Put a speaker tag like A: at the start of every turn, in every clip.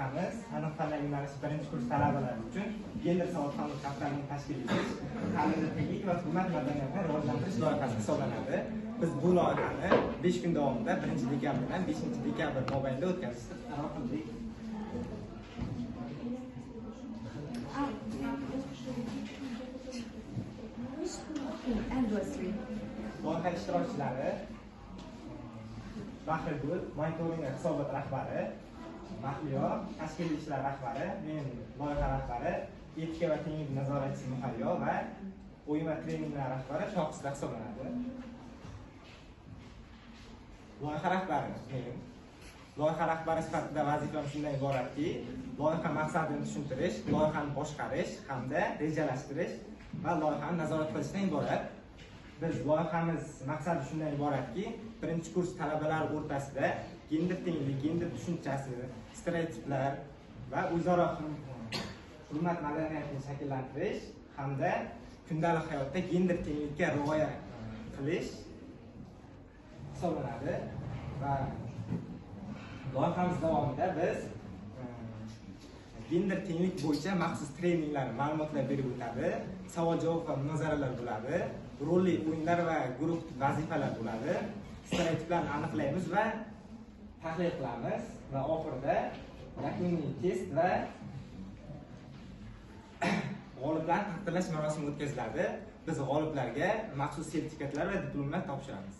A: loyihamiz aniq tanlab yo'nalish birinchi kurs talabalari uchun gender savodxonlik haftasini tashkil etish, ta'limda tenglik va hurmat madaniyatini rivojlantirish loyihasi hisoblanadi. Biz bu loyihani 5 kun davomida 1-dekabrdan 5-dekabr mobaynida o'tkazishni qaror qildik. Loyiha ishtirokchilari Bahriddin, monitoring hisobot rahbari, Mahliyo, tashkiliy ishlar rahbari, men loyiha rahbari, etika va tenglik nazoratchisi Muhayyo va o'yin va treninglar rahbari Shoqislar hisoblanadi. Loyiha rahbari men. Loyiha rahbari sifatida vazifam shundan iboratki, loyiha maqsadini tushuntirish, loyihani boshqarish hamda rejalashtirish va loyihani nazorat qilishdan iborat. Biz loyihamiz maqsadi shundan iboratki, birinchi kurs talabalari o'rtasida gender tenglik, gender tushunchasi, stereotiplar va o'zaro hurmat madaniyatini shakllantirish hamda kundalik hayotda gender tenglikka rioya qilish hisoblanadi. Va loyihamiz davomida biz gender tenglik bo'yicha maxsus treninglar, ma'lumotlar berib o'tadi, savol-javob va munozaralar bo'ladi, rolli o'yinlar va guruh vazifalar bo'ladi, stereotiplarni aniqlaymiz va tahlil qilamiz va oxirida yakuniy test va g'oliblarni taqdirlash marosimi o'tkaziladi. Biz g'oliblarga maxsus sertifikatlar va diplomlar topshiramiz.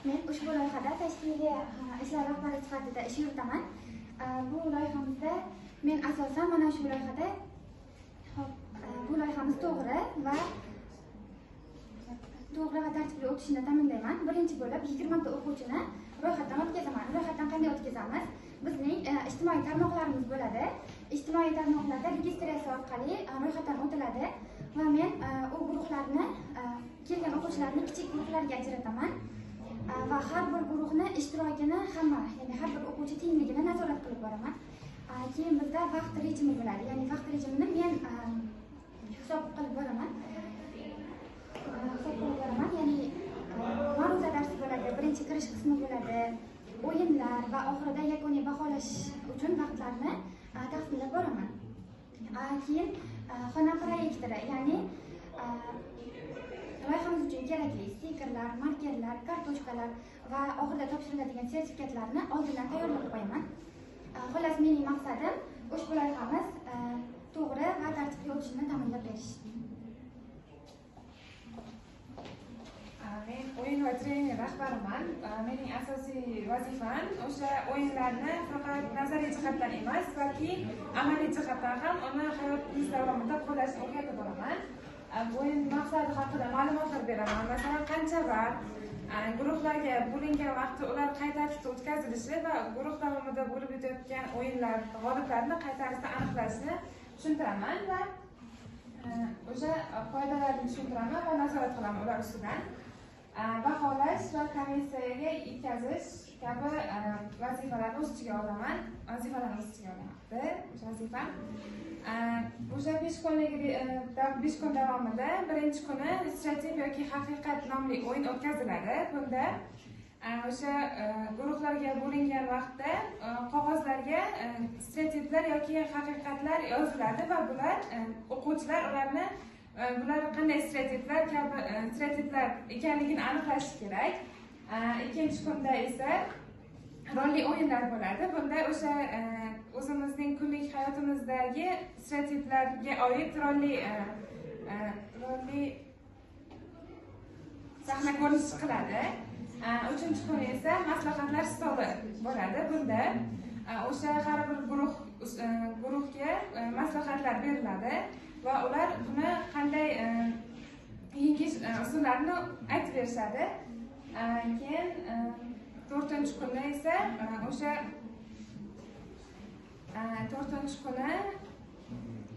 B: Men ushbu loyihada tashkiliy ishlar rahbari sifatida ish yuritaman. Bu loyihamizda men asosan mana shu loyihada bu loyihamiz to'g'ri va tartibli o'tishini ta'minlayman. Birinchi bo'lib 20 ta o'quvchini ro'yxatdan o'tkazaman. Ro'yxatdan qanday o'tkazamiz? Bizning ijtimoiy tarmoqlarimiz bo'ladi. Ijtimoiy tarmoqlarda registratsiya orqali ro'yxatdan o'tiladi va men u guruhlarni kelgan o'quvchilarni kichik guruhlarga ajrataman. Va har bir guruhni ishtirokini hamma, ya'ni har bir o'quvchi tengligini nazorat qilib boraman. Keyin bizda vaqt rejimi bo'ladi. Ya'ni vaqt rejimini men hisob qilib boraman. Ya'ni ma'ruza darsi bo'ladi, birinchi kirish qismi bo'ladi, o'yinlar va oxirida yakuniy baholash uchun vaqtlarni taqsimlab boraman. Keyin xona proyektori, ya'ni loyihamiz uchun kerakli stikerlar, markerlar, kartochkalar va oxirida topshiriladigan sertifikatlarni oldindan tayyorlab qo'yaman. Xullas, mening maqsadim ushbu loyihamiz to'g'ri va tartibli o'tishini ta'minlab berish.
C: Men o'yin va trening rahbariman. Mening asosiy vazifam o'sha o'yinlarni faqat nazariy jihatdan emas, balki amaliy jihatdan ham uni hayotimiz davomida qo'llashni o'rgatib boraman. O'yin maqsadi haqida ma'lumotlar beraman. Masalan, qancha vaqt, guruhlarga bo'lingan vaqtda ular qay tartibda o'tkazilishi va guruh davomida bo'lib o'tayotgan o'yinlar g'oliblarini qay tarzda aniqlashini tushuntiraman va o'sha qoidalarni tushuntiraman va nazorat qilaman ular ustidan. Baholash va komissiyaga yetkazish kabi vazifalarni o'z ichiga olaman. Vazifam. O'sha 5 kun davomida birinchi kuni strategiya yoki haqiqat nomli o'yin o'tkaziladi. Bunda o'sha guruhlarga bo'lingan vaqtda qog'ozlarga stereotiplar yoki haqiqatlar yoziladi va bular o'quvchilar ularni bular qanday stereotiplar ekanligini aniqlashi kerak. Ikkinchi kunda esa rolli o'yinlar bo'ladi. Bunda o'sha o'zimizning kunlik hayotimizdagi stereotiplarga oid rolli sahna ko'rinishi chiqiladi. Uchinchi kun esa maslahatlar stoli bo'ladi. Bunda o'sha har bir guruhga maslahatlar beriladi va ular buni qanday yengish usullarini aytib berishadi. Keyin 4-chi kunda esa o'sha 4-chi kuni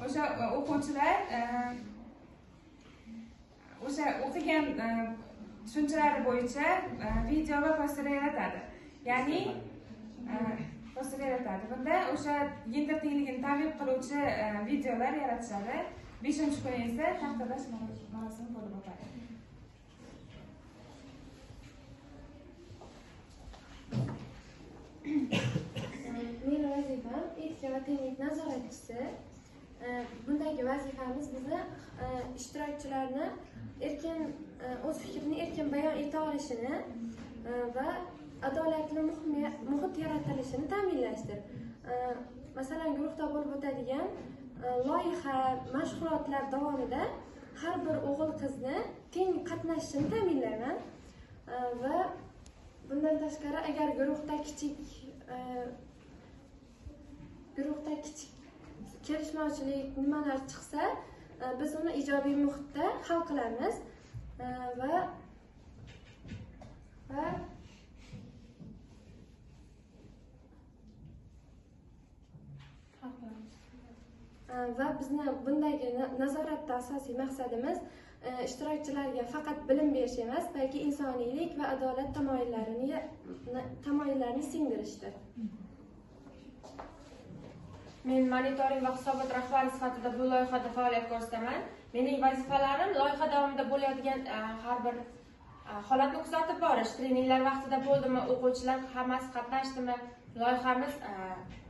C: o'sha o'quvchilar o'sha o'qigan tushunchalari bo'yicha video va poster yaratadi. Ya'ni poster yaratadi. Bunda o'sha gender tengligini targ'ib qiluvchi videolar yaratishadi. 5-chi kuni esa taqdirlash marosimi bo'lib o'tadi.
D: Birinchisi, bundagi vazifamiz bizni ishtirokchilarni erkin o'z fikrini erkin bayon eta olishini va adolatli muhit yaratilishini ta'minlashdir. Masalan, guruhda bo'lib o'tadigan loyiha, mashg'ulotlar davomida har bir o'g'il qizni teng qatnashishini ta'minlayman va bundan tashqari agar guruhda kichik kelishmovchilik nimalar chiqsa, biz uni ijobiy muhitda hal qilamiz va bizni bundagi nazoratda asosiy maqsadimiz ishtirokchilarga faqat bilim berish emas, balki insoniylik va adolat tamoyillarini singdirishdir.
C: Men monitoring va hisobot rahbari sifatida bu loyihada faoliyat ko'rsataman. Mening vazifalarim loyiha davomida bo'layotgan har bir holatni kuzatib borish, treninglar vaqtida bo'ldimi, o'quvchilar hammasi qatnashdimi, loyihamiz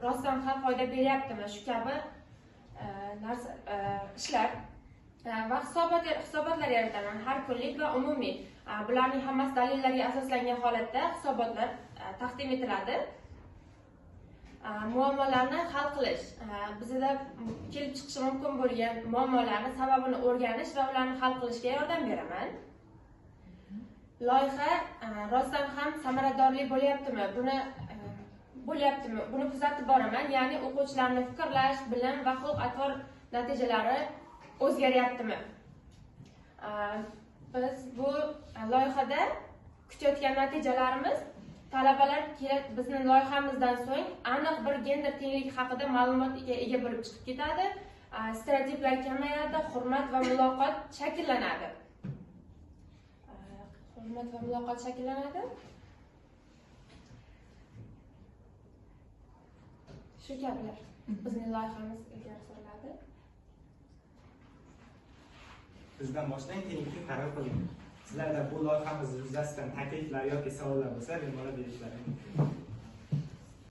C: rostdan ham foyda beryaptimi, shu kabi ishlar va hisobotlar yarataman, har kunlik va umumiy. Bularning hammasi dalillarga asoslangan holatda hisobotlar taqdim etiladi. Muammolarni hal qilish, bizda kelib chiqishi mumkin bo'lgan muammolarni sababini o'rganish va ularni hal qilishga yordam beraman. Loyiha rostdan ham samaradorli bo'lyaptimi, buni kuzatib boraman. Ya'ni o'quvchilarning fikrlash, bilim va xulq-atvor natijalari o'zgaryaptimi? Biz bu loyihada kutayotgan natijalarimiz talabalar bizning loyihamizdan so'ng aniq bir gender tengligi haqida ma'lumotga ega bo'lib chiqib ketadi. Stereotiplar kamayadi, hurmat va muloqot shakllanadi. Shu kabilar bizning loyihamiz ilgari suriladi.
A: Bizdan boshlang, tenglikni qaror qiling. Sizlarda bu loyihamiz yuzasidan takliflar yoki savollar bo'lsa, bemalol berishlaringiz mumkin.